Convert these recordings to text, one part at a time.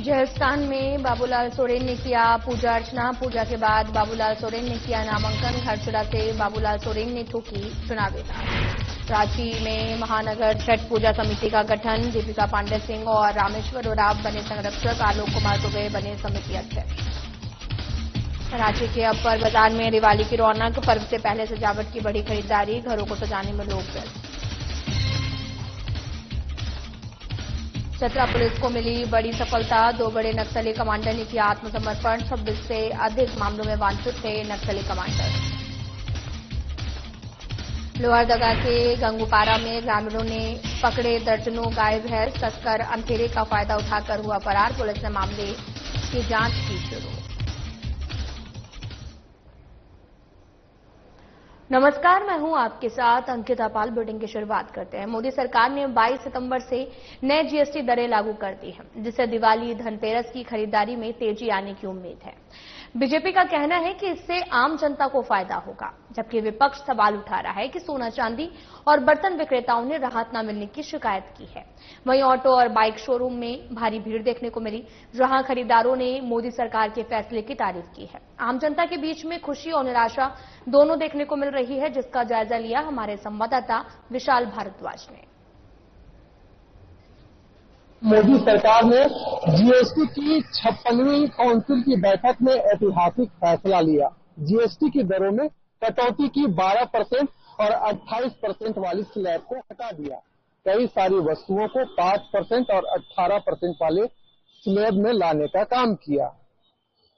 जयस्थान में बाबूलाल सोरेन ने किया पूजा अर्चना। पूजा के बाद बाबूलाल सोरेन ने किया नामांकन। हरसुरा से बाबूलाल सोरेन ने ठोकी चुनावी दांव। रांची में महानगर छठ पूजा समिति का गठन। दीपिका पांडे सिंह और रामेश्वर उरांव बने संरक्षक। आलोक कुमार दुबे बने समिति अध्यक्ष। रांची के अपर बाजार में दिवाली की रौनक। पर्व से पहले सजावट की बड़ी खरीदारी। घरों को सजाने में लोग व्यस्त। चतरा पुलिस को मिली बड़ी सफलता। 2 बड़े नक्सली कमांडर ने किया आत्मसमर्पण। 26 से अधिक मामलों में वांछित थे नक्सली कमांडर। लोहरदगा के गंगूपारा में ग्रामीणों ने पकड़े दर्जनों गाय भैंस। तस्कर अंधेरे का फायदा उठाकर हुआ फरार। पुलिस ने मामले की जांच की शुरू। नमस्कार, मैं हूं आपके साथ अंकिता पाल। बुलेटिन की शुरुआत करते हैं। मोदी सरकार ने 22 सितंबर से नए जीएसटी दरें लागू कर दी हैं, जिससे दिवाली धनतेरस की खरीदारी में तेजी आने की उम्मीद है। बीजेपी का कहना है कि इससे आम जनता को फायदा होगा, जबकि विपक्ष सवाल उठा रहा है कि सोना चांदी और बर्तन विक्रेताओं ने राहत न मिलने की शिकायत की है। वहीं ऑटो और बाइक शोरूम में भारी भीड़ देखने को मिली, जहां खरीदारों ने मोदी सरकार के फैसले की तारीफ की है। आम जनता के बीच में खुशी और निराशा दोनों देखने को मिल रही है, जिसका जायजा लिया हमारे संवाददाता विशाल भारद्वाज ने। मोदी सरकार ने जीएसटी की 56वीं काउंसिल की बैठक में ऐतिहासिक फैसला लिया। जीएसटी की दरों में कटौती की 12% और 28% वाली स्लैब को हटा दिया। कई सारी वस्तुओं को 5% और 18% वाले स्लैब में लाने का काम किया।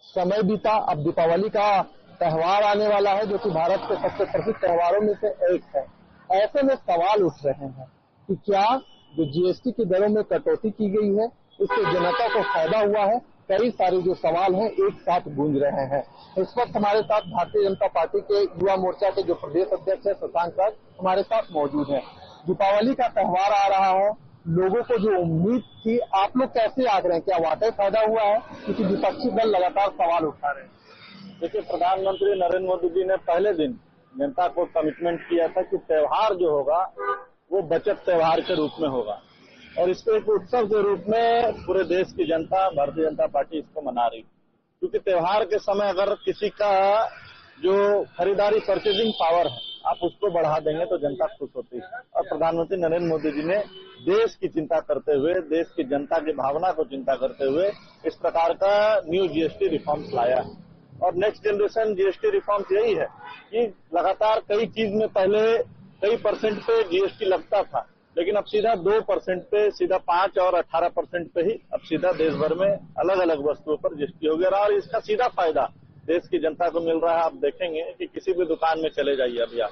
समय बीता, अब दीपावली का त्योहार आने वाला है, जो कि भारत के सबसे प्रसिद्ध त्योहारों में से एक है। ऐसे में सवाल उठ रहे हैं कि क्या जो जीएसटी की दरों में कटौती की गई है, इससे जनता को फायदा हुआ है। कई सारे जो सवाल हैं एक साथ गूंज रहे हैं। इस वक्त हमारे साथ भारतीय जनता पार्टी के युवा मोर्चा के जो प्रदेश अध्यक्ष है शशांक राज हमारे साथ मौजूद है। दीपावली का त्योहार आ रहा है, लोगों को जो उम्मीद थी, आप लोग कैसे आग रहे हैं? क्या वाकई फायदा हुआ है? क्योंकि विपक्षी दल लगातार सवाल उठा रहे हैं। देखिए, प्रधानमंत्री नरेंद्र मोदी जी ने पहले दिन जनता को कमिटमेंट किया था कि त्योहार जो होगा वो बचत त्योहार के रूप में होगा, और इसको एक उत्सव के रूप में पूरे देश की जनता, भारतीय जनता पार्टी इसको मना रही। क्योंकि त्योहार के समय अगर किसी का जो खरीदारी परचेजिंग पावर है, आप उसको बढ़ा देंगे तो जनता खुश होती है। और प्रधानमंत्री नरेंद्र मोदी जी ने देश की चिंता करते हुए, देश की जनता की भावना को चिंता करते हुए इस प्रकार का न्यू जीएसटी रिफॉर्म्स लाया है। और नेक्स्ट जनरेशन जीएसटी रिफॉर्म्स यही है कि लगातार कई चीज में पहले कई परसेंट पे जीएसटी लगता था, लेकिन अब सीधा 2% पे, सीधा 5 और 18% पे ही अब सीधा देश भर में अलग अलग वस्तुओं पर जीएसटी हो गया। और इसका सीधा फायदा देश की जनता को मिल रहा है। आप देखेंगे कि किसी भी दुकान में चले जाइए, अभी आप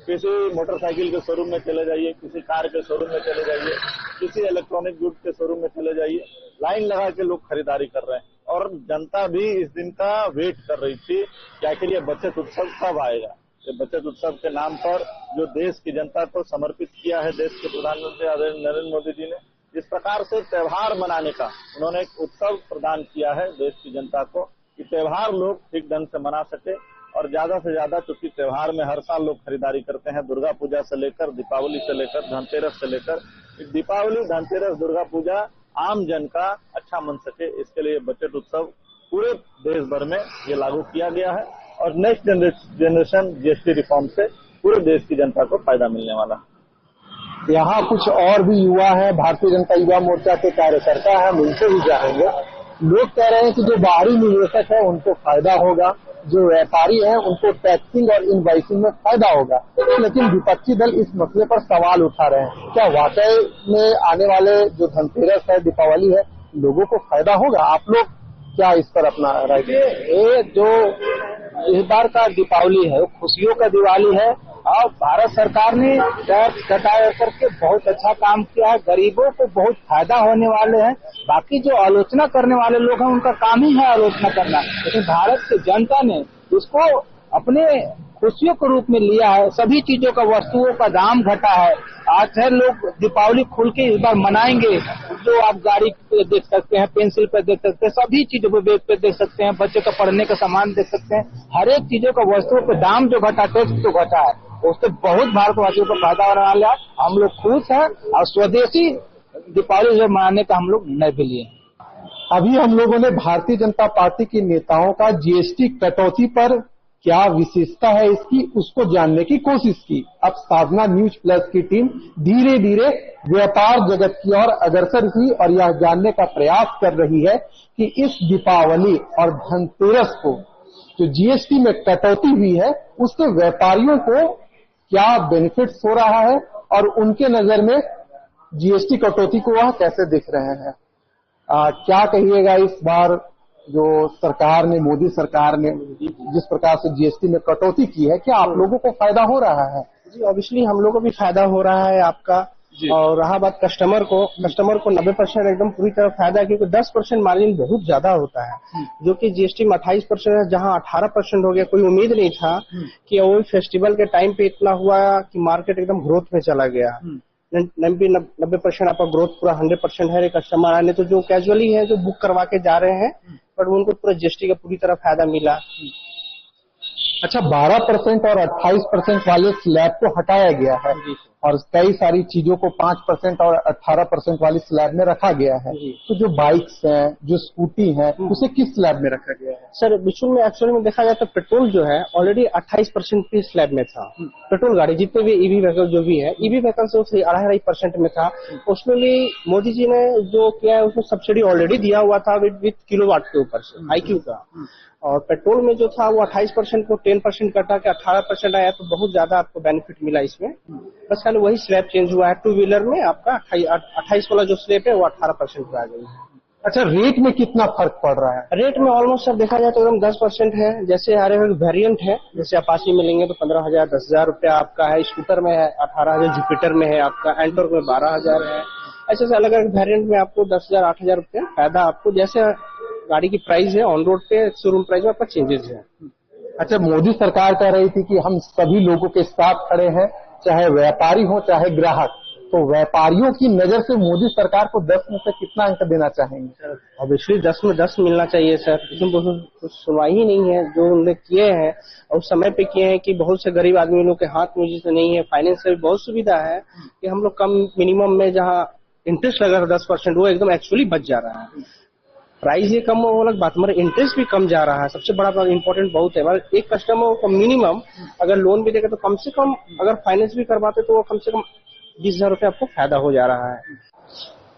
किसी मोटरसाइकिल के शोरूम में चले जाइए, किसी कार के शोरूम में चले जाइए, किसी इलेक्ट्रॉनिक गुड्स के शोरूम में चले जाइए, लाइन लगा के लोग खरीदारी कर रहे हैं। और जनता भी इस दिन का वेट कर रही थी कि आखिर ये बचत उत्सव कब आएगा। ये बचत उत्सव के नाम पर जो देश की जनता को समर्पित किया है देश के प्रधानमंत्री नरेंद्र मोदी जी ने, जिस प्रकार से त्योहार मनाने का उन्होंने एक उत्सव प्रदान किया है देश की जनता को, कि त्योहार लोग ठीक ढंग से मना सके। और ज्यादा से ज्यादा, चूंकि त्योहार में हर साल लोग खरीदारी करते हैं, दुर्गा पूजा से लेकर दीपावली से लेकर धनतेरस से लेकर, दीपावली, धनतेरस, दुर्गा पूजा आम जन का अच्छा मन सके, इसके लिए बचत उत्सव पूरे देश भर में ये लागू किया गया है। और नेक्स्ट जनरेशन जीएसटी रिफॉर्म से पूरे देश की जनता को फायदा मिलने वाला है। यहाँ कुछ और भी युवा है, भारतीय जनता युवा मोर्चा के कार्यकर्ता है, हम उनसे भी जानेंगे। लोग कह रहे हैं कि जो बाहरी निवेशक है उनको फायदा होगा, जो व्यापारी है उनको टैक्सिंग और इनवाइसिंग में फायदा होगा, लेकिन विपक्षी दल इस मसले पर सवाल उठा रहे हैं। क्या वाकई में आने वाले जो धनतेरस है, दीपावली है, लोगों को फायदा होगा? आप लोग क्या इस पर अपना राय दें? ये जो इस बार का दीपावली है वो खुशियों का दिवाली है, और भारत सरकार ने टैक्स घटाया करके बहुत अच्छा काम किया है। गरीबों को बहुत फायदा होने वाले हैं। बाकी जो आलोचना करने वाले लोग हैं उनका काम ही है आलोचना करना, लेकिन भारत की जनता ने इसको अपने खुशियों के रूप में लिया है। सभी चीजों का, वस्तुओं का दाम घटा है। आज है लोग दीपावली खुल के इस बार मनाएंगे। जो आप गाड़ी पे देख सकते हैं, पेंसिल पे देख सकते हैं, सभी चीजों पे बैग पे देख सकते हैं, बच्चे का पढ़ने का सामान देख सकते हैं। हर एक चीजों का, वस्तुओं का दाम जो घटा, टैक्स जो घटा है, उससे बहुत भारतवासियों को फायदा होने वाला है। हम लोग खुश हैं और स्वदेशी दीपावली जो मनाने का हम लोग निर्णय भी लिए। अभी हम लोगों ने भारतीय जनता पार्टी के नेताओं का जीएसटी कटौती पर क्या विशेषता है इसकी, उसको जानने की कोशिश की। अब साधना न्यूज प्लस की टीम धीरे धीरे व्यापार जगत की ओर अग्रसर हुई और यह जानने का प्रयास कर रही है कि इस दीपावली और धनतेरस को जो जीएसटी में कटौती हुई है उससे व्यापारियों को क्या बेनिफिट्स हो रहा है और उनके नजर में जीएसटी कटौती को वह कैसे देख रहे हैं। क्या कहिएगा इस बार जो सरकार ने, मोदी सरकार ने जिस प्रकार से जीएसटी में कटौती की है, क्या आप लोगों को फायदा हो रहा है? जी ऑब्वियसली हम लोगों को भी फायदा हो रहा है आपका। और रहा बात कस्टमर को 90% एकदम पूरी तरह फायदा है, क्योंकि 10% मार्जिन बहुत ज्यादा होता है, जो कि जीएसटी में 28% है, जहां 18% हो गया। कोई उम्मीद नहीं था कि वो फेस्टिवल के टाइम पे इतना हुआ कि मार्केट एकदम ग्रोथ में चला गया। 90% आपका ग्रोथ पूरा 100% है। कस्टमर आने तो जो कैजुअली है जो बुक करवा के जा रहे हैं, पर उनको पूरा जीएसटी का पूरी तरह फायदा मिला। अच्छा, 12% और 28% वाले स्लैब को हटाया गया है और कई सारी चीजों को 5% और 18% वाली स्लैब में रखा गया है। तो जो बाइक्स हैं, जो स्कूटी हैं, उसे किस स्लैब में रखा गया है? सर बिल्कुल में एक्चुअली में देखा जाए तो पेट्रोल जो है ऑलरेडी 28% की स्लैब में था। पेट्रोल गाड़ी जितने भी ईवी व्हीकल जो भी है, ईवी व्हीकल से 2.5% में था। उसमें भी मोदी जी ने जो किया है उसमें सब्सिडी ऑलरेडी दिया हुआ था विद किलोवाट के ऊपर से IQ का। और पेट्रोल में जो था वो 28% को 10% कटा के 18% आया, तो बहुत ज्यादा आपको बेनिफिट मिला इसमें। बस खाली वही स्लैब चेंज हुआ है। 2 व्हीलर में आपका 28 वाला जो स्लैब है वो 18% पे आ गई है। अच्छा, रेट में कितना फर्क पड़ रहा है? रेट में ऑलमोस्ट सर देखा जाए तो एकदम 10% है। जैसे हर एक वेरिएंट है, जैसे अपाची में लेंगे तो 15,000 10,000 रुपया आपका है, स्कूटर में है 18,000, जुपिटर में है आपका, एंटोर्क में 12,000 है। ऐसे अलग अलग वेरिएंट में आपको 10,000 8,000 रुपया फायदा आपको, जैसे गाड़ी की प्राइस है ऑन रोड पे शोरूम प्राइस में आपका चेंजेस है। अच्छा, मोदी सरकार कह रही थी कि हम सभी लोगों के साथ खड़े हैं, चाहे व्यापारी हो चाहे ग्राहक। तो व्यापारियों की नजर से मोदी सरकार को 10 में से कितना अंक देना चाहेंगे? ऑब्वियसली 10 में 10 मिलना चाहिए सर, लेकिन कुछ सुनवाई ही नहीं है। जो उन्होंने किए हैं और समय पे किए हैं कि बहुत से गरीब आदमी लोग के हाथ में जिससे नहीं है, फाइनेंस से भी बहुत सुविधा है कि हम लोग कम मिनिमम में जहाँ इंटरेस्ट लगा 10% वो एकदम एक्चुअली बच जा रहा है। प्राइस ये कम हो अलग बात, हमारा इंटरेस्ट भी कम जा रहा है। सबसे बड़ा इंपॉर्टेंट बहुत है हमारे एक कस्टमर को मिनिमम अगर लोन भी देगा तो कम से कम, अगर फाइनेंस भी करवाते तो वो कम से कम 20,000 रुपये आपको फायदा हो जा रहा है।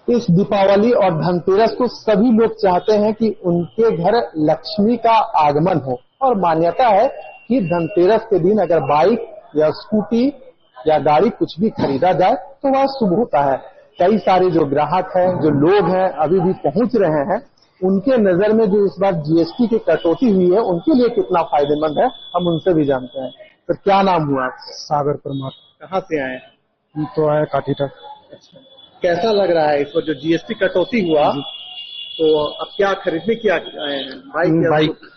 इस दीपावली और धनतेरस को सभी लोग चाहते हैं कि उनके घर लक्ष्मी का आगमन हो, और मान्यता है कि धनतेरस के दिन अगर बाइक या स्कूटी या गाड़ी कुछ भी खरीदा जाए तो वह शुभ होता है। कई सारे जो ग्राहक हैं, जो लोग हैं अभी भी पहुंच रहे हैं, उनके नजर में जो इस बार जीएसटी की कटौती हुई है उनके लिए कितना फायदेमंद है, हम उनसे भी जानते हैं। तो क्या नाम हुआ? सागर परमार। कहाँ से आए? तो आया काठी तक। अच्छा, कैसा लग रहा है इसको जो जीएसटी कटौती हुआ, तो अब क्या खरीदने की आए हैं?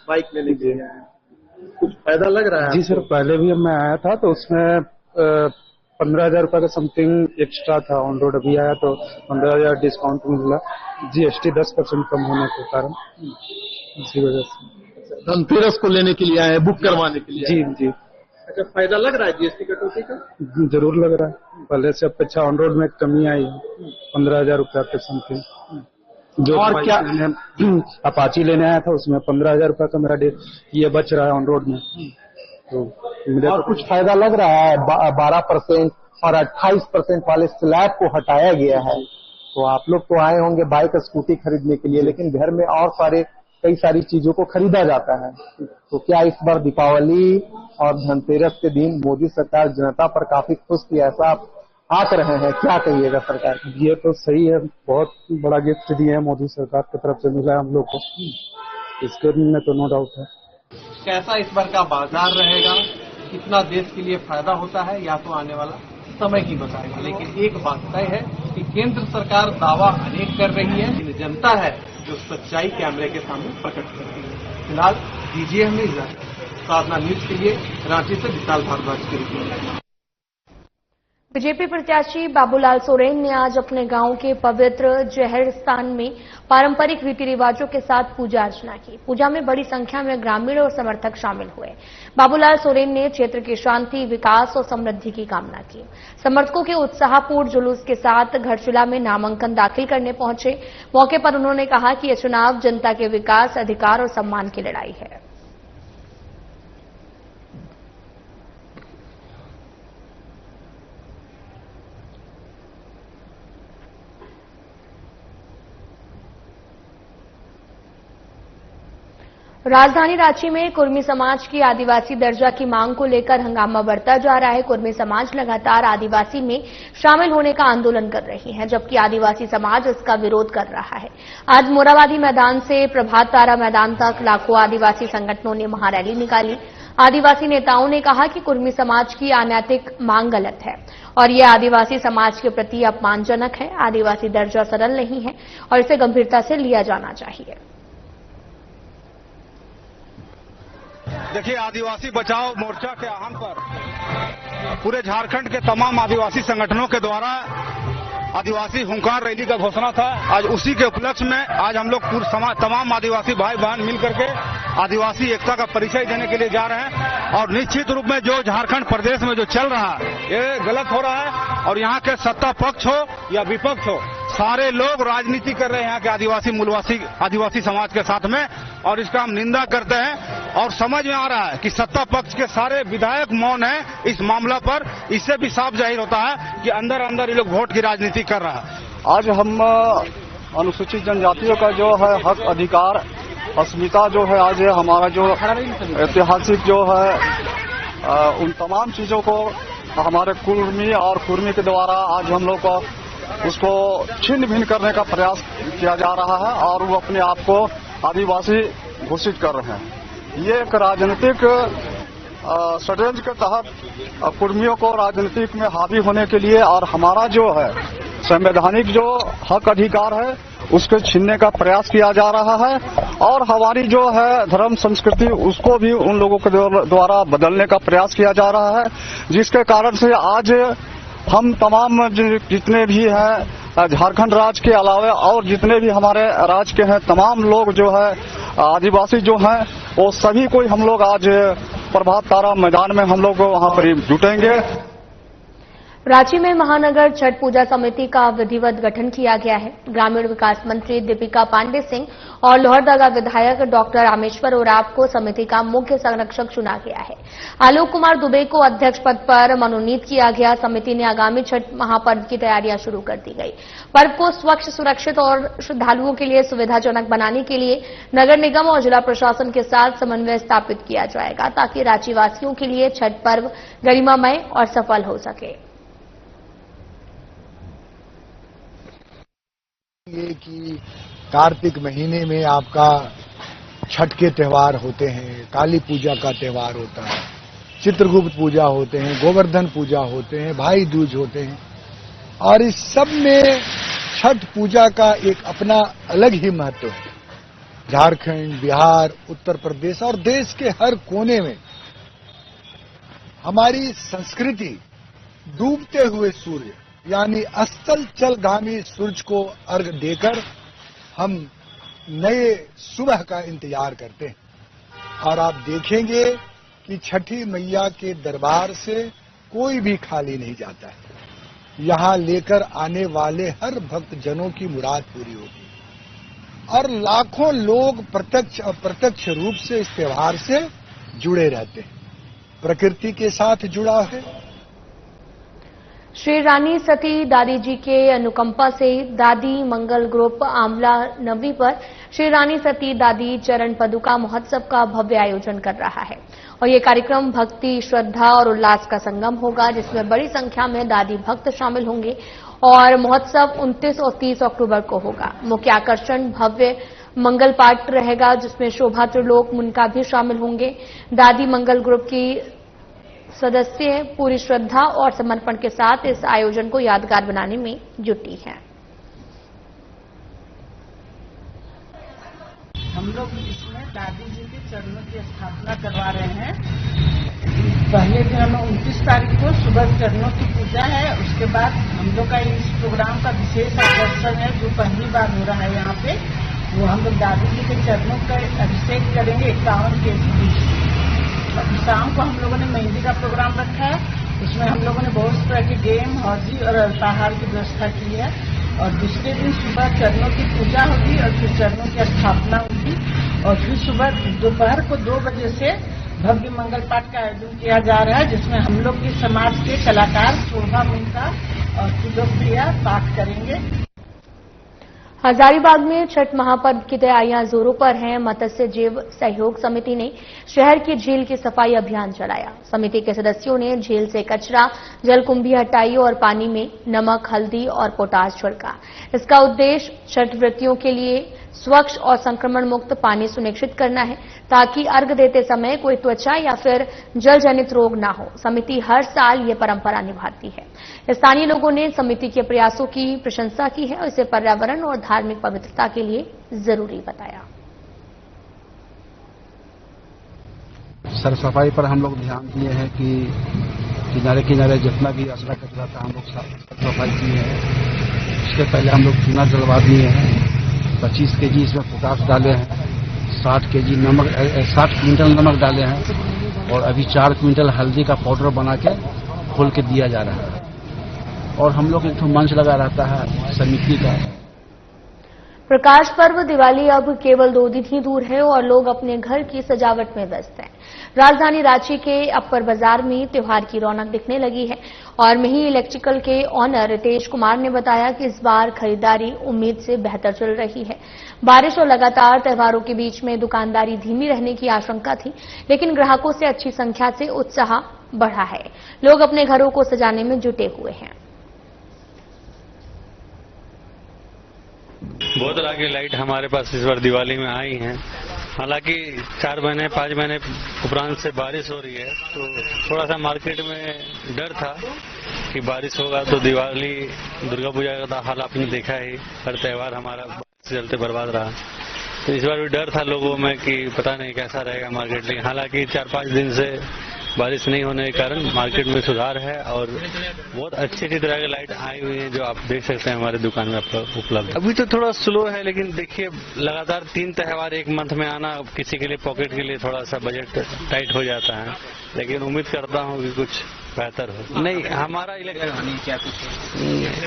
बाइक लेने के लिए आए हैं। कुछ फायदा लग रहा है? जी सर, पहले भी मैं आया था तो उसमें 15,000 रुपए का समथिंग एक्स्ट्रा था ऑन रोड। अभी आया तो 15,000 डिस्काउंट मिला, जीएसटी 10% कम होने के कारण, इसी वजह से। धनतेरस को लेने के लिए आए हैं, बुक करवाने के लिए? जी जी। अच्छा, फायदा लग रहा है जीएसटी कटौती का? जरूर लग रहा है। पहले से अपेक्षा ऑन रोड में कमी आई है 15,000 रुपया पे समथिंग। जो और क्या अपाची लेने आया था उसमें 15,000 रुपया का मेरा ये बच रहा है ऑन रोड में। तो और कुछ फायदा लग रहा है? 12% और 28% वाले स्लैब को हटाया गया है। तो आप लोग तो आए होंगे बाइक स्कूटी खरीदने के लिए, लेकिन घर में और कई सारी चीजों को खरीदा जाता है। तो क्या इस बार दीपावली और धनतेरस के दिन मोदी सरकार जनता पर काफी खुश थी, ऐसा आप आंक रहे हैं? क्या कहिएगा सरकार? ये तो सही है, बहुत बड़ा गिफ्ट दिए है मोदी सरकार की तरफ से मिला है हम लोग को, इसके में तो नो डाउट है। कैसा इस बार का बाजार रहेगा, कितना देश के लिए फायदा होता है, या तो आने वाला समय ही बताएगा। लेकिन एक बात तय है कि केंद्र सरकार दावा अनेक कर रही है, लेकिन जनता है जो सच्चाई कैमरे के सामने प्रकट करती है। फिलहाल दीजिए हमें इजाजत। साधना न्यूज के लिए रांची से विशाल भारद्वाज की रिपोर्ट। बीजेपी प्रत्याशी बाबूलाल सोरेन ने आज अपने गांव के पवित्र जहर स्थान में पारंपरिक रीति रिवाजों के साथ पूजा अर्चना की। पूजा में बड़ी संख्या में ग्रामीण और समर्थक शामिल हुए। बाबूलाल सोरेन ने क्षेत्र की शांति, विकास और समृद्धि की कामना की। समर्थकों के उत्साहपूर्ण जुलूस के साथ घरचूला में नामांकन दाखिल करने पहुंचे। मौके पर उन्होंने कहा कि यह चुनाव जनता के विकास, अधिकार और सम्मान की लड़ाई है। राजधानी रांची में कुर्मी समाज की आदिवासी दर्जा की मांग को लेकर हंगामा बढ़ता जा रहा है। कुर्मी समाज लगातार आदिवासी में शामिल होने का आंदोलन कर रही है, जबकि आदिवासी समाज इसका विरोध कर रहा है। आज मोराबादी मैदान से प्रभात तारा मैदान तक लाखों आदिवासी संगठनों ने महारैली निकाली। आदिवासी नेताओं ने कहा कि कुर्मी समाज की अनैतिक मांग गलत है और यह आदिवासी समाज के प्रति अपमानजनक है। आदिवासी दर्जा सरल नहीं है और इसे गंभीरता से लिया जाना चाहिए। देखिए, आदिवासी बचाओ मोर्चा के आह्वान पर पूरे झारखंड के तमाम आदिवासी संगठनों के द्वारा आदिवासी हुंकार रैली का घोषणा था। आज उसी के उपलक्ष्य में आज हम लोग तमाम आदिवासी भाई बहन मिलकर के आदिवासी एकता का परिचय देने के लिए जा रहे हैं। और निश्चित रूप में जो झारखंड प्रदेश में जो चल रहा है ये गलत हो रहा है और यहाँ के सत्ता पक्ष हो या विपक्ष हो, सारे लोग राजनीति कर रहे हैं यहाँ के आदिवासी समाज के साथ में, और इसका हम निंदा करते हैं। और समझ में आ रहा है कि सत्ता पक्ष के सारे विधायक मौन हैं इस मामला पर। इससे भी साफ जाहिर होता है कि अंदर अंदर ये लोग वोट की राजनीति कर रहा है। आज हम अनुसूचित जनजातियों का जो है हक, अधिकार, अस्मिता जो है, आज हमारा जो ऐतिहासिक जो है उन तमाम चीजों को हमारे कुर्मी और कुर्मी के द्वारा आज हम लोग को उसको छिन्न भिन्न करने का प्रयास किया जा रहा है और वो अपने आप को आदिवासी घोषित कर रहे हैं। ये एक राजनीतिक षड्यंत्र के तहत कुर्मियों को राजनीतिक में हावी होने के लिए और हमारा जो है संवैधानिक जो हक अधिकार है उसको छीनने का प्रयास किया जा रहा है और हमारी जो है धर्म संस्कृति उसको भी उन लोगों के द्वारा बदलने का प्रयास किया जा रहा है, जिसके कारण से आज हम तमाम जितने भी हैं झारखंड राज्य के अलावा और जितने भी हमारे राज्य के हैं तमाम लोग जो है आदिवासी जो हैं वो सभी को हम लोग आज प्रभात तारा मैदान में हम लोग वहां पर जुटेंगे। रांची में महानगर छठ पूजा समिति का विधिवत गठन किया गया है। ग्रामीण विकास मंत्री दीपिका पांडे सिंह और लोहरदगा विधायक डॉक्टर रामेश्वर उरांव को समिति का मुख्य संरक्षक चुना गया है। आलोक कुमार दुबे को अध्यक्ष पद पर मनोनीत किया गया। समिति ने आगामी छठ महापर्व की तैयारियां शुरू कर दी गई। पर्व को स्वच्छ, सुरक्षित और श्रद्धालुओं के लिए सुविधाजनक बनाने के लिए नगर निगम और जिला प्रशासन के साथ समन्वय स्थापित किया जाएगा, ताकि रांचीवासियों के लिए छठ पर्व गरिमामय और सफल हो सके। ये कि कार्तिक महीने में आपका छठ के त्योहार होते हैं, काली पूजा का त्योहार होता है, चित्रगुप्त पूजा होते हैं, गोवर्धन पूजा होते हैं, भाई दूज होते हैं और इस सब में छठ पूजा का एक अपना अलग ही महत्व है। झारखंड, बिहार, उत्तर प्रदेश और देश के हर कोने में हमारी संस्कृति डूबते हुए सूर्य यानी अस्ताचल चलगामी सूरज को अर्घ देकर हम नए सुबह का इंतजार करते हैं और आप देखेंगे कि छठी मैया के दरबार से कोई भी खाली नहीं जाता है। यहाँ लेकर आने वाले हर भक्त जनों की मुराद पूरी होती है और लाखों लोग प्रत्यक्ष अप्रत्यक्ष रूप से इस त्योहार से जुड़े रहते हैं। प्रकृति के साथ जुड़ा है। श्री रानी सती दादी जी के अनुकंपा से दादी मंगल ग्रुप आमला नवी पर श्री रानी सती दादी चरण पदुका महोत्सव का भव्य आयोजन कर रहा है और ये कार्यक्रम भक्ति, श्रद्धा और उल्लास का संगम होगा, जिसमें बड़ी संख्या में दादी भक्त शामिल होंगे और महोत्सव 29 और 30 अक्टूबर को होगा। मुख्य आकर्षण भव्य मंगल पाठ रहेगा, जिसमें शोभा त्रिलोक मुनका भी शामिल होंगे। दादी मंगल ग्रुप की सदस्य पूरी श्रद्धा और समर्पण के साथ इस आयोजन को यादगार बनाने में जुटी हैं। हम लोग इसमें दादी जी की चरणों की स्थापना करवा रहे हैं। पहले दिन हम 29 तारीख को सुबह चरणों की पूजा है। उसके बाद हम लोग का इस प्रोग्राम का विशेष आकर्षण है जो पहली बार हो रहा है यहाँ पे, वो हम लोग दादी जी के चरणों का अभिषेक करेंगे 51 kg। शाम को हम लोगों ने मेहंदी का प्रोग्राम रखा है। उसमें हम लोगों ने बहुत तरह के गेम, हॉजी और अल्पाहार की व्यवस्था की है। और दूसरे दिन सुबह चरणों की पूजा होगी और फिर चरणों की स्थापना होगी और फिर सुबह दोपहर को 2 बजे से भव्य मंगल पाठ का आयोजन किया जा रहा है, जिसमें हम लोग के समाज के कलाकार शोभा मेहता और सुलोकप्रिया पाठ करेंगे। हजारीबाग में छठ महापर्व की तैयारियां जोरों पर हैं। मत्स्य जीव सहयोग समिति ने शहर की झील की सफाई अभियान चलाया। समिति के सदस्यों ने झील से कचरा, जलकुंभी हटाई और पानी में नमक, हल्दी और पोटाश छिड़का। इसका उद्देश्य छठ व्रतियों के लिए स्वच्छ और संक्रमण मुक्त पानी सुनिश्चित करना है ताकि अर्घ देते समय कोई त्वचा या फिर जल जनित रोग न हो। समिति हर साल ये परंपरा निभाती है। स्थानीय लोगों ने समिति के प्रयासों की प्रशंसा की है और इसे पर्यावरण और धार्मिक पवित्रता के लिए जरूरी बताया। सर सफाई पर हम लोग ध्यान दिए हैं कि किनारे किनारे जितना भी असला कचरा था हम लोग साफ सफाई किए हैं। उसके पहले हम लोग चूना जलवा दिए हैं। 25 kg इसमें पोटाश डाले हैं, 60 क्विंटल नमक डाले हैं और अभी 4 क्विंटल हल्दी का पाउडर बना के खोल के दिया जा रहा है। और हम लोग एक मंच लगा रहता है समिति का। प्रकाश पर्व दिवाली अब केवल 2 दिन ही दूर है और लोग अपने घर की सजावट में व्यस्त हैं। राजधानी रांची के अपर बाजार में त्योहार की रौनक दिखने लगी है और मही इलेक्ट्रिकल के ऑनर रितेश कुमार ने बताया कि इस बार खरीदारी उम्मीद से बेहतर चल रही है। बारिश और लगातार त्योहारों के बीच में दुकानदारी धीमी रहने की आशंका थी, लेकिन ग्राहकों से अच्छी संख्या से उत्साह बढ़ा है। लोग अपने घरों को सजाने में जुटे हुए हैं। बहुत तरह की लाइट हमारे पास इस बार दिवाली में आई हैं। हालांकि 4 महीने 5 महीने उपरांत से बारिश हो रही है, तो थोड़ा सा मार्केट में डर था कि बारिश होगा तो दिवाली, दुर्गा पूजा का हाल आपने देखा ही, हर त्योहार हमारा बारिश से चलते बर्बाद रहा। तो इस बार भी डर था लोगों में कि पता नहीं कैसा रहेगा मार्केट। लेकिन हालांकि 4-5 दिन से बारिश नहीं होने के कारण मार्केट में सुधार है और बहुत अच्छी तरह की लाइट आई हुई है जो आप देख सकते हैं हमारे दुकान में उपलब्ध। अभी तो थोड़ा स्लो है, लेकिन देखिए लगातार 3 त्योहार एक मंथ में आना किसी के लिए पॉकेट के लिए थोड़ा सा बजट टाइट हो जाता है, लेकिन उम्मीद करता हूँ कि कुछ बेहतर हो। नहीं, हमारा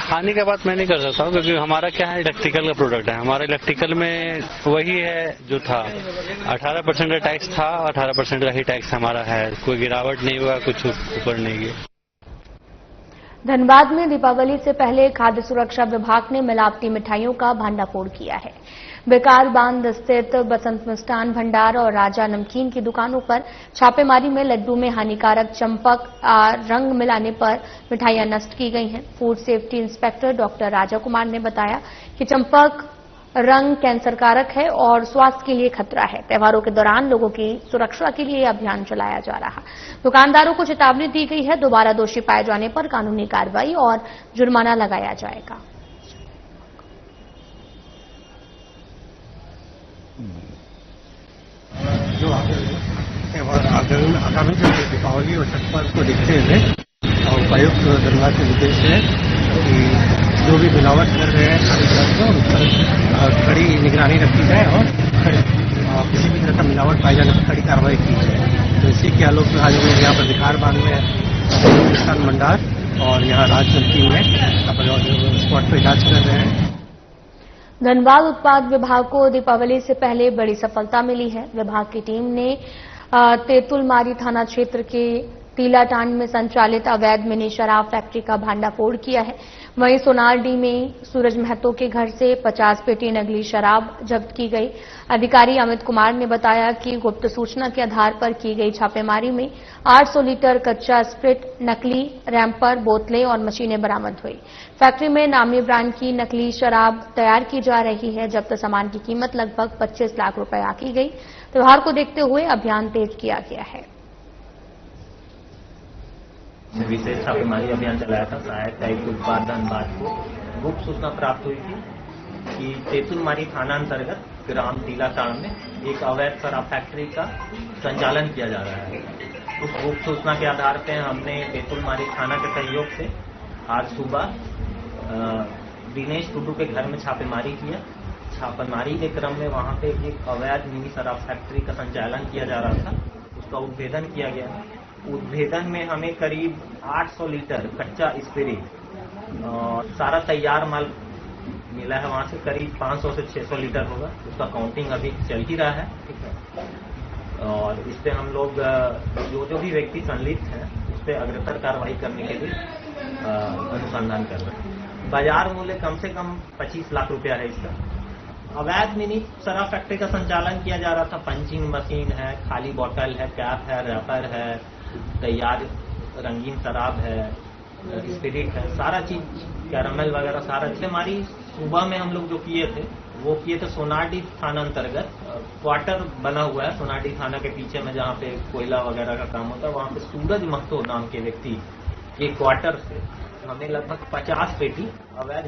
हानि का बात मैं नहीं कर सकता हूँ क्योंकि हमारा क्या है, इलेक्ट्रिकल का प्रोडक्ट है। हमारा इलेक्ट्रिकल में वही है जो था, 18% का टैक्स था, 18% का ही टैक्स हमारा है। कोई गिरावट नहीं हुआ, कुछ ऊपर नहीं गया। धनबाद में दीपावली से पहले खाद्य सुरक्षा विभाग ने मिलावटी मिठाइयों का भांडाफोड़ किया है। बेकार बांध स्थित बसंत मिष्ठान भंडार और राजा नमकीन की दुकानों पर छापेमारी में लड्डू में हानिकारक चंपक रंग मिलाने पर मिठाइयां नष्ट की गई हैं। Food safety inspector doctor Raja Kumar ने बताया कि चंपक रंग कैंसर कारक है और स्वास्थ्य के लिए खतरा है। त्योहारों के दौरान लोगों की सुरक्षा के लिए अभियान चलाया जा रहा। दुकानदारों को चेतावनी दी गई है, दोबारा दोषी पाए जाने पर कानूनी कार्रवाई और जुर्माना लगाया जाएगा। जो आगामी जो दीपावली और छठ पर्व को देखते हुए और उपायुक्त धनबाद के निर्देश है कि जो भी मिलावट कर रहे हैं खाद्य पदार्थों उस पर कड़ी निगरानी रखी जाए और किसी भी तरह का मिलावट पाए जाने पर कड़ी कार्रवाई की जाए। तो इसी के आलोक में आज हम यहाँ पर बिहार बांध में मिष्ठान भंडार और यहाँ राज नमकीन में स्पॉट पर जांच कर रहे हैं। धनबाद उत्पाद विभाग को दीपावली से पहले बड़ी सफलता मिली है। विभाग की टीम ने तेतुलमारी थाना क्षेत्र के टीलाटांड में संचालित अवैध मिनी शराब फैक्ट्री का भांडाफोड़ किया है। वहीं सोनारडी में सूरज महतो के घर से 50 पेटी नकली शराब जब्त की गई। अधिकारी अमित कुमार ने बताया कि गुप्त सूचना के आधार पर की गई छापेमारी में 800 लीटर कच्चा स्प्रिट, नकली रैंपर, बोतलें और मशीनें बरामद हुई। फैक्ट्री में नामी ब्रांड की नकली शराब तैयार की जा रही है। जब्त सामान की कीमत लगभग 25 लाख रुपए आंकी गई। त्योहार को देखते हुए अभियान तेज किया गया है। विशेष छापेमारी अभियान चलाया था। सहायक आयुक्त उत्पाद धनबाद को गुप्त सूचना प्राप्त हुई थी कि तेतुलमारी थाना अंतर्गत ग्राम टीलाचाण में एक अवैध शराब फैक्ट्री का संचालन किया जा रहा है। उस गुप्त सूचना के आधार पर हमने बेतुलमारी थाना के सहयोग से आज सुबह दिनेश टुडू के घर में छापेमारी किया। छापेमारी के क्रम में वहां पे एक अवैध मिनी शराब फैक्ट्री का संचालन किया जा रहा था, उसका उद्भेदन किया गया। उद्भेदन में हमें करीब 800 लीटर कच्चा स्पिरिट और सारा तैयार माल मिला है। वहां से करीब 500 से 600 लीटर होगा, उसका काउंटिंग अभी चल ही रहा है। ठीक है, और इस पे हम लोग जो भी व्यक्ति संलिप्त हैं उस पर अग्रतर कार्रवाई करने के लिए अनुसंधान कर रहे हैं। बाजार मूल्य कम से कम 25 लाख रुपया है इसका। अवैध मिनी शराब फैक्ट्री का संचालन किया जा रहा था। पंचिंग मशीन है, खाली बोतल है, कैप है, रैपर है, तैयार रंगीन शराब है, स्पिरिट है, सारा चीज, कैरामल वगैरह सारा चीज। हमारी सुबह में हम लोग जो किए थे सोनाडी थाना अंतर्गत क्वार्टर बना हुआ है सोनाडी थाना के पीछे में, जहाँ पे कोयला वगैरह का काम होता है। वहाँ पे सूरज महतो नाम के व्यक्ति के क्वार्टर से हमें लगभग 50 पेटी अवैध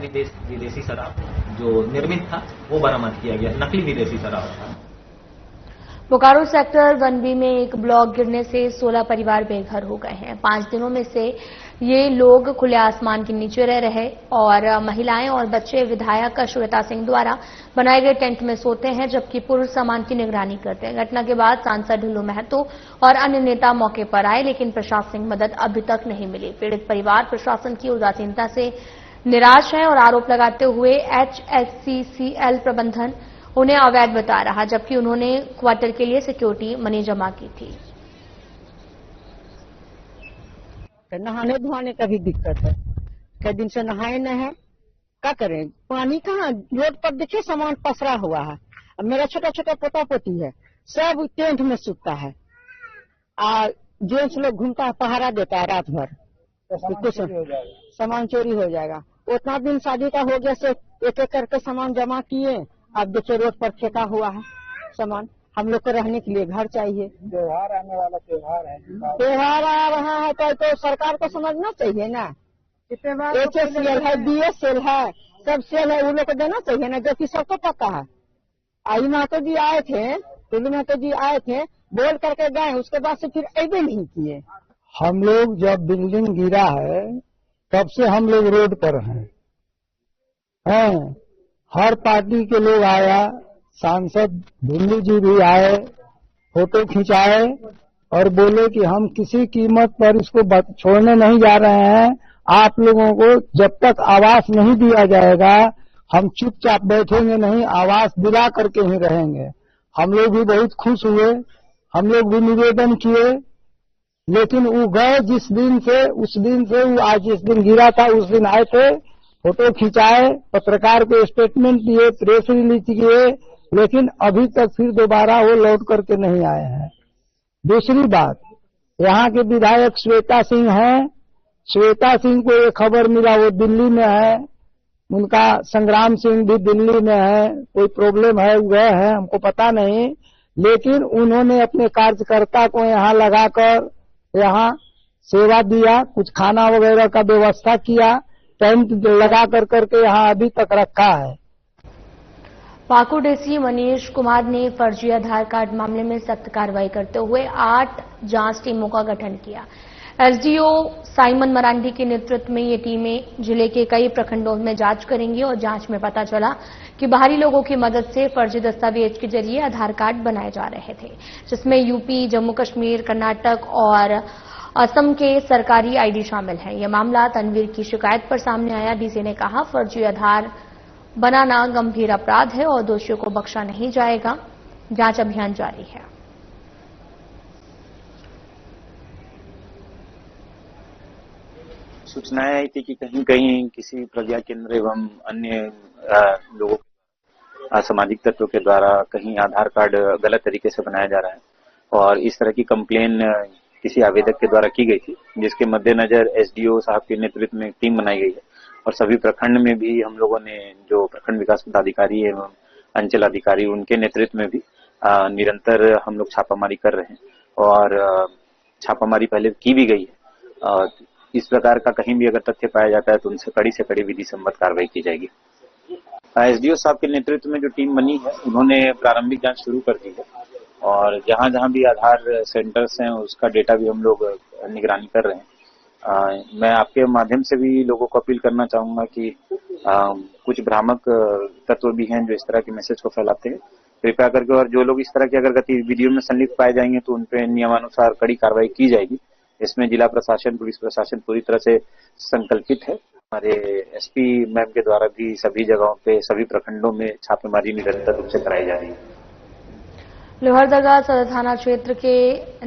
विदेशी शराब जो निर्मित था वो बरामद किया गया, नकली विदेशी शराब था। बोकारो सेक्टर 1B में एक ब्लॉक गिरने से 16 परिवार बेघर हो गए हैं। 5 दिनों में से ये लोग खुले आसमान के नीचे रह रहे और महिलाएं और बच्चे विधायक श्वेता सिंह द्वारा बनाए गए टेंट में सोते हैं, जबकि पुरुष सामान की निगरानी करते हैं। घटना के बाद सांसद ढिल्लो महतो और अन्य नेता मौके पर आए, लेकिन प्रशासनिक मदद अभी तक नहीं मिली। पीड़ित परिवार प्रशासन की उदासीनता से निराश है और आरोप लगाते हुए HSCCL प्रबंधन उन्हें अवैध बता रहा, जबकि उन्होंने क्वार्टर के लिए सिक्योरिटी मनी जमा की थी। नहाने धोने का भी दिक्कत है, कई दिन से नहाए न है, क्या करें? पानी कहाँ, रोड पर देखिए सामान पसरा हुआ है। अब मेरा छोटा छोटा पोता पोती है, सब टेंट में सूखता है। जेंट्स लोग घूमता है, पहरा देता है रात भर, सामान चोरी हो जाएगा। उतना दिन शादी का हो गया से एक एक करके सामान जमा किए, अब देखिए रोड पर फेंका हुआ है सामान। हम लोग को रहने के लिए घर चाहिए। त्योहार आने वाला त्योहार है, त्योहार आ रहा है तो सरकार को समझना चाहिए ना। HSCL है, BSL है, सब सेल है, उन लोग को देना चाहिए ना, जो कि सबको पता है। आई महतो जी आए थे, टुल्लू महतो जी आए थे, बोल करके गए, उसके बाद से फिर ऐसे नहीं किए। हम लोग जब बिल्डिंग गिरा है तब से हम लोग रोड पर हैं। हर पार्टी के लोग आया, सांसद ढिल्लो जी भी आए, फोटो खिंचाए और बोले कि हम किसी कीमत पर इसको छोड़ने नहीं जा रहे हैं। आप लोगों को जब तक आवास नहीं दिया जाएगा हम चुपचाप बैठेंगे नहीं, आवास दिला करके ही रहेंगे। हम लोग भी बहुत खुश हुए, हम लोग भी निवेदन किए, लेकिन वो गए जिस दिन से, उस दिन से वो आज जिस दिन गिरा था उस दिन आए थे, फोटो खिंचाए, पत्रकार को स्टेटमेंट दिए, प्रेस रिलीज किए, लेकिन अभी तक फिर दोबारा वो लौट करके नहीं आए हैं। दूसरी बात, यहाँ के विधायक श्वेता सिंह हैं। श्वेता सिंह को ये खबर मिला वो दिल्ली में है, उनका संग्राम सिंह भी दिल्ली में है, कोई प्रॉब्लम है, वो गए हैं, हमको पता नहीं। लेकिन उन्होंने अपने कार्यकर्ता को यहाँ लगाकर यहाँ सेवा दिया, कुछ खाना वगैरह का व्यवस्था किया, टेंट लगा करके यहाँ अभी तक रखा है। पाकुड़ डीसी मनीष कुमार ने फर्जी आधार कार्ड मामले में सख्त कार्रवाई करते हुए 8 जांच टीमों का गठन किया। एसडीओ साइमन मरांडी के नेतृत्व में ये टीमें जिले के कई प्रखंडों में जांच करेंगी और जांच में पता चला कि बाहरी लोगों की मदद से फर्जी दस्तावेज के जरिए आधार कार्ड बनाए जा रहे थे, जिसमें यूपी, जम्मू कश्मीर, कर्नाटक और असम के सरकारी आईडी शामिल हैं। यह मामला तनवीर की शिकायत पर सामने आया। डीसी ने कहा, फर्जी आधार बनाना गंभीर अपराध है और दोषियों को बख्शा नहीं जाएगा। जांच अभियान जारी है। सूचनाएं आई थी कि कहीं कहीं किसी प्रज्ञा केंद्र एवं अन्य लोगों असामाजिक तत्वों के द्वारा कहीं आधार कार्ड गलत तरीके से बनाया जा रहा है और इस तरह की कंप्लेन किसी आवेदक के द्वारा की गई थी, जिसके मद्देनजर एसडीओ साहब के नेतृत्व में टीम बनाई गई है और सभी प्रखंड में भी हम लोगों ने जो प्रखंड विकास पदाधिकारी एवं अंचल अधिकारी उनके नेतृत्व में भी निरंतर हम लोग छापामारी कर रहे हैं और छापामारी पहले की भी गई है। इस प्रकार का कहीं भी अगर तथ्य पाया जाता है तो उनसे कड़ी से कड़ी विधि सम्मत कार्रवाई की जाएगी। एसडीओ साहब के नेतृत्व में जो टीम बनी है उन्होंने प्रारंभिक जांच शुरू कर दी है और जहां जहां भी आधार सेंटर्स हैं उसका डेटा भी हम लोग निगरानी कर रहे हैं। मैं आपके माध्यम से भी लोगों को अपील करना चाहूंगा कि कुछ भ्रामक तत्व भी हैं जो इस तरह के मैसेज को फैलाते हैं, कृपया करके, और जो लोग इस तरह की अगर गतिविधियों में संलिप्त पाए जाएंगे तो उन पे नियमानुसार कड़ी कार्रवाई की जाएगी। इसमें जिला प्रशासन, पुलिस प्रशासन पूरी तरह से संकल्पित है। हमारे एसपी मैम के द्वारा भी सभी जगहों पे, सभी प्रखंडों में छापेमारी निरंतर रूप से कराई जा रही है। लोहरदगा सदर थाना क्षेत्र के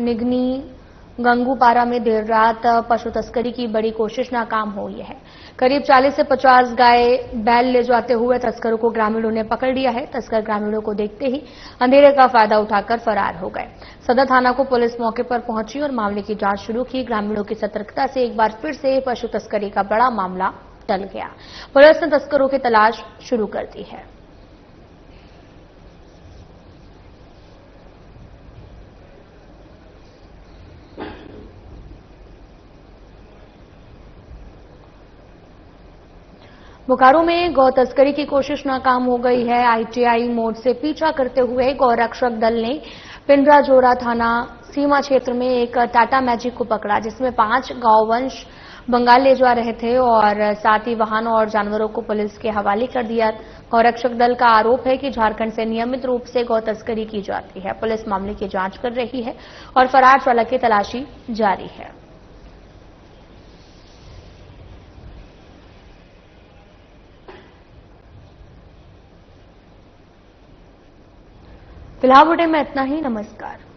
निगनी गंगूपारा में देर रात पशु तस्करी की बड़ी कोशिश नाकाम हुई है। करीब 40 से 50 गाय बैल ले जाते हुए तस्करों को ग्रामीणों ने पकड़ लिया है। तस्कर ग्रामीणों को देखते ही अंधेरे का फायदा उठाकर फरार हो गए। सदर थाना को पुलिस मौके पर पहुंची और मामले की जांच शुरू की। ग्रामीणों की सतर्कता से एक बार फिर से पशु तस्करी का बड़ा मामला टल गया। पुलिस ने तस्करों की तलाश शुरू कर दी है। बोकारो में गौ तस्करी की कोशिश नाकाम हो गई है। आईटीआई मोड़ से पीछा करते हुए गौरक्षक दल ने पिंडराजोरा थाना सीमा क्षेत्र में एक टाटा मैजिक को पकड़ा, जिसमें 5 गौवंश बंगाल ले जा रहे थे और साथ ही वाहनों और जानवरों को पुलिस के हवाले कर दिया। गौरक्षक दल का आरोप है कि झारखंड से नियमित रूप से गौ तस्करी की जाती है। पुलिस मामले की जांच कर रही है और फरार चालक की तलाशी जारी है। फिलहाल बुलेटिन में इतना ही। नमस्कार।